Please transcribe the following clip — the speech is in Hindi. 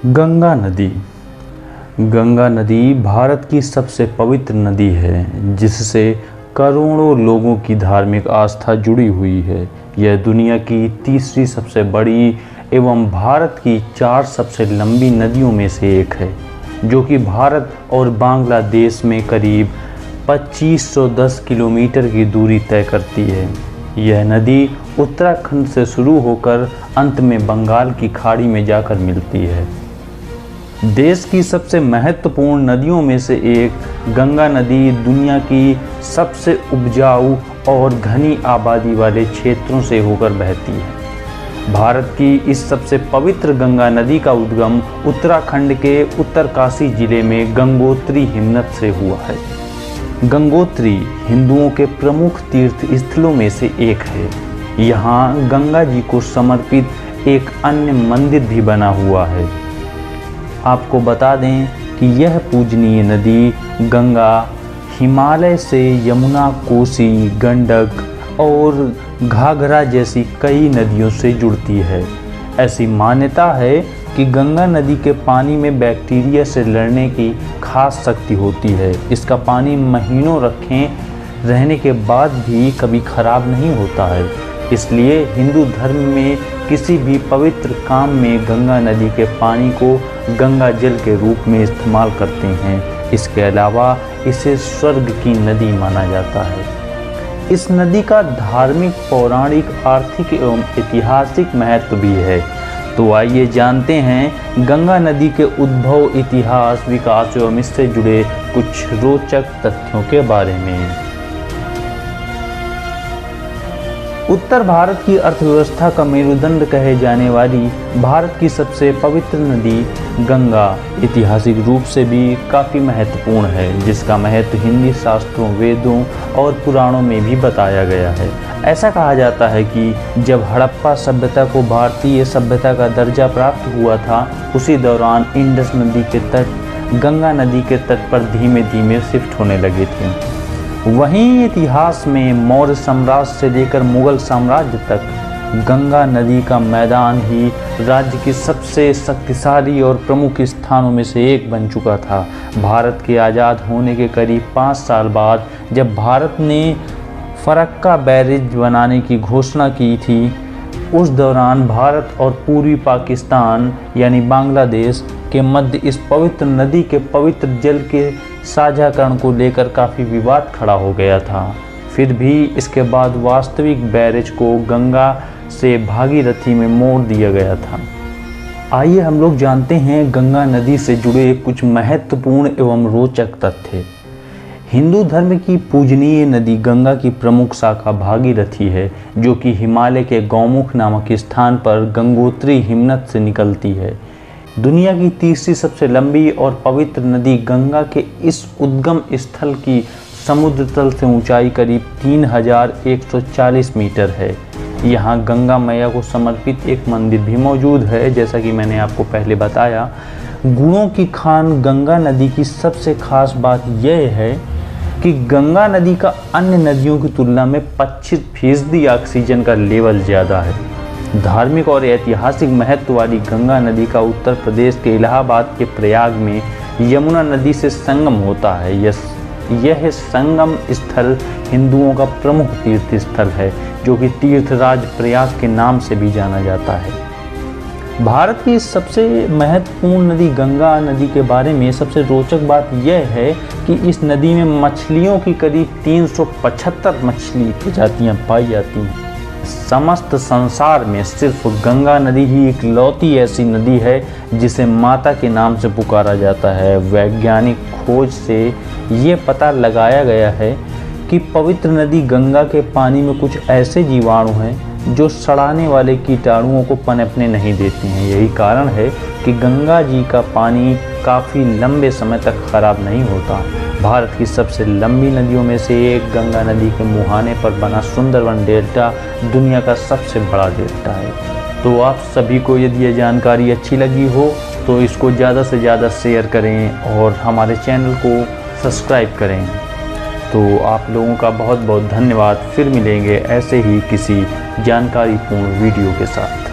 गंगा नदी। गंगा नदी भारत की सबसे पवित्र नदी है, जिससे करोड़ों लोगों की धार्मिक आस्था जुड़ी हुई है। यह दुनिया की तीसरी सबसे बड़ी एवं भारत की 4 सबसे लंबी नदियों में से एक है, जो कि भारत और बांग्लादेश में करीब 2510 किलोमीटर की दूरी तय करती है। यह नदी उत्तराखंड से शुरू होकर अंत में बंगाल की खाड़ी में जाकर मिलती है। देश की सबसे महत्वपूर्ण नदियों में से एक गंगा नदी दुनिया की सबसे उपजाऊ और घनी आबादी वाले क्षेत्रों से होकर बहती है। भारत की इस सबसे पवित्र गंगा नदी का उद्गम उत्तराखंड के उत्तरकाशी जिले में गंगोत्री हिमनद से हुआ है। गंगोत्री हिंदुओं के प्रमुख तीर्थ स्थलों में से एक है। यहाँ गंगा जी को समर्पित एक अन्य मंदिर भी बना हुआ है। आपको बता दें कि यह पूजनीय नदी गंगा हिमालय से यमुना, कोसी, गंडक और घाघरा जैसी कई नदियों से जुड़ती है। ऐसी मान्यता है कि गंगा नदी के पानी में बैक्टीरिया से लड़ने की खास शक्ति होती है। इसका पानी महीनों रखें रहने के बाद भी कभी खराब नहीं होता है। इसलिए हिंदू धर्म में किसी भी पवित्र काम में गंगा नदी के पानी को गंगा जल के रूप में इस्तेमाल करते हैं। इसके अलावा इसे स्वर्ग की नदी माना जाता है। इस नदी का धार्मिक, पौराणिक, आर्थिक एवं ऐतिहासिक महत्व भी है। तो आइए जानते हैं गंगा नदी के उद्भव, इतिहास, विकास एवं इससे जुड़े कुछ रोचक तथ्यों के बारे में। उत्तर भारत की अर्थव्यवस्था का मेरुदंड कहे जाने वाली भारत की सबसे पवित्र नदी गंगा ऐतिहासिक रूप से भी काफ़ी महत्वपूर्ण है, जिसका महत्व हिंदी शास्त्रों, वेदों और पुराणों में भी बताया गया है। ऐसा कहा जाता है कि जब हड़प्पा सभ्यता को भारतीय सभ्यता का दर्जा प्राप्त हुआ था, उसी दौरान इंडस नदी के तट गंगा नदी के तट पर धीमे धीमे शिफ्ट होने लगे थे। वहीं इतिहास में मौर्य साम्राज्य से लेकर मुगल साम्राज्य तक गंगा नदी का मैदान ही राज्य के सबसे शक्तिशाली और प्रमुख स्थानों में से एक बन चुका था। भारत के आज़ाद होने के करीब 5 साल बाद जब भारत ने फरक्का बैरेज बनाने की घोषणा की थी, उस दौरान भारत और पूर्वी पाकिस्तान यानी बांग्लादेश के मध्य इस पवित्र नदी के पवित्र जल के साझाकरण को लेकर काफ़ी विवाद खड़ा हो गया था। फिर भी इसके बाद वास्तविक बैरेज को गंगा से भागीरथी में मोड़ दिया गया था। आइए हम लोग जानते हैं गंगा नदी से जुड़े कुछ महत्वपूर्ण एवं रोचक तथ्य। हिंदू धर्म की पूजनीय नदी गंगा की प्रमुख शाखा भागीरथी है, जो कि हिमालय के गौमुख नामक स्थान पर गंगोत्री हिमनद से निकलती है। दुनिया की तीसरी सबसे लंबी और पवित्र नदी गंगा के इस उद्गम स्थल की समुद्र तल से ऊंचाई करीब 3140 मीटर है। यहाँ गंगा मैया को समर्पित एक मंदिर भी मौजूद है। जैसा कि मैंने आपको पहले बताया, गुणों की खान गंगा नदी की सबसे खास बात यह है कि गंगा नदी का अन्य नदियों की तुलना में 25% ऑक्सीजन का लेवल ज़्यादा है। धार्मिक और ऐतिहासिक महत्व वाली गंगा नदी का उत्तर प्रदेश के इलाहाबाद के प्रयाग में यमुना नदी से संगम होता है। यह संगम स्थल हिंदुओं का प्रमुख तीर्थ स्थल है, जो कि तीर्थराज प्रयाग के नाम से भी जाना जाता है। भारत की सबसे महत्वपूर्ण नदी गंगा नदी के बारे में सबसे रोचक बात यह है कि इस नदी में मछलियों की करीब 375 मछली प्रजातियां पाई जाती हैं। समस्त संसार में सिर्फ गंगा नदी ही इकलौती ऐसी नदी है जिसे माता के नाम से पुकारा जाता है। वैज्ञानिक खोज से ये पता लगाया गया है कि पवित्र नदी गंगा के पानी में कुछ ऐसे जीवाणु हैं जो सड़ाने वाले कीटाणुओं को पनपने नहीं देते हैं। यही कारण है कि गंगा जी का पानी काफ़ी लंबे समय तक खराब नहीं होता। भारत की सबसे लंबी नदियों में से एक गंगा नदी के मुहाने पर बना सुंदरवन डेल्टा दुनिया का सबसे बड़ा डेल्टा है। तो आप सभी को यदि यह जानकारी अच्छी लगी हो तो इसको ज़्यादा से ज़्यादा शेयर करें और हमारे चैनल को सब्सक्राइब करें। तो आप लोगों का बहुत बहुत धन्यवाद। फिर मिलेंगे ऐसे ही किसी जानकारीपूर्ण वीडियो के साथ।